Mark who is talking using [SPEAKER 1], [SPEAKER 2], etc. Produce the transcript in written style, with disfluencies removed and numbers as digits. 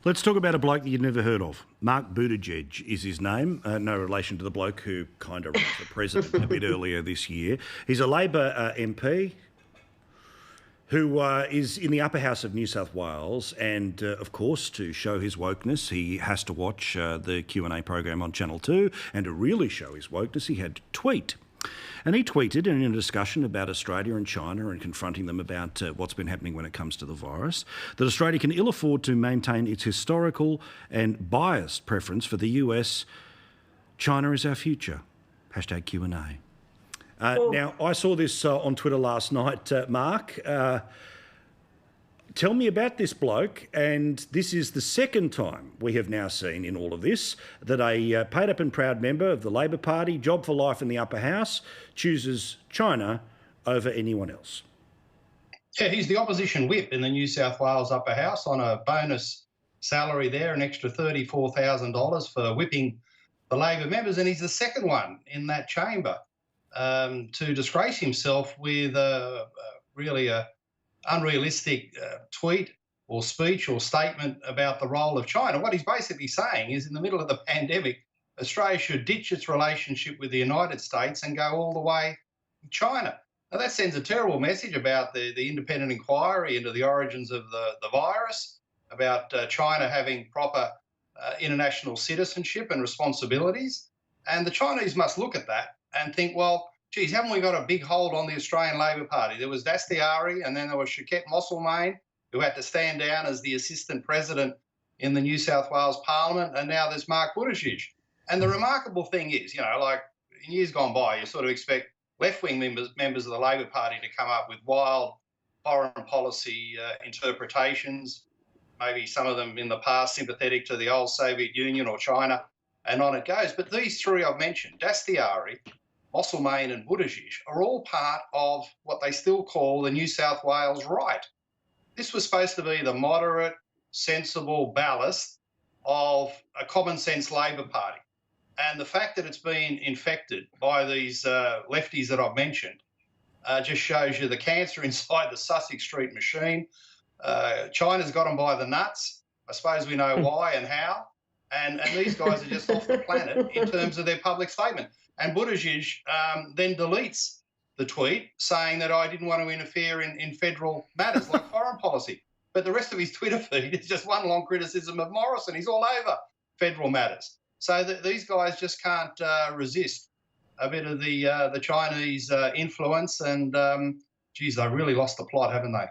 [SPEAKER 1] Let's talk about a bloke that you'd never heard of. Mark Buttigieg is his name. No relation to the bloke who kind of ran for president a bit earlier this year. He's a Labor MP who is in the upper house of New South Wales, and of course, to show his wokeness, he has to watch the Q&A program on Channel 2, and to really show his wokeness, he had to tweet. And he tweeted in a discussion about Australia and China and confronting them about what's been happening when it comes to the virus, that Australia can ill afford to maintain its historical and biased preference for the US. China is our future. Hashtag Q&A. Now, I saw this on Twitter last night, Mark. Tell me about this bloke, and this is the second time we have now seen in all of this that a paid up and proud member of the Labor Party, job for life in the upper house, chooses China over anyone else.
[SPEAKER 2] Yeah, he's the opposition whip in the New South Wales upper house on a bonus salary there, an extra $34,000 for whipping the Labor members, and he's the second one in that chamber to disgrace himself with really a unrealistic tweet or speech or statement about the role of China. What he's basically saying is, in the middle of the pandemic, Australia should ditch its relationship with the United States and go all the way with China. Now, that sends a terrible message about the independent inquiry into the origins of the virus, about China having proper international citizenship and responsibilities. And the Chinese must look at that and think, well, geez, haven't we got a big hold on the Australian Labor Party? There was Dastyari, and then there was Shakette Mosselmain, who had to stand down as the assistant president in the New South Wales Parliament, and now there's Mark Buttigieg. And the remarkable thing is, like in years gone by, you sort of expect left-wing members of the Labor Party to come up with wild foreign policy interpretations, maybe some of them in the past sympathetic to the old Soviet Union or China, and on it goes. But these three I've mentioned, Dastyari, Mosselmain and Buttigieg, are all part of what they still call the New South Wales right. This was supposed to be the moderate, sensible ballast of a common-sense Labor Party. And the fact that it's been infected by these lefties that I've mentioned just shows you the cancer inside the Sussex Street machine. China's got them by the nuts. I suppose we know why and how. And these guys are just off the planet in terms of their public statement. And Buttigieg then deletes the tweet saying that I didn't want to interfere in federal matters like foreign policy. But the rest of his Twitter feed is just one long criticism of Morrison. He's all over federal matters. So these guys just can't resist a bit of the Chinese influence. And, geez, they really lost the plot, haven't they?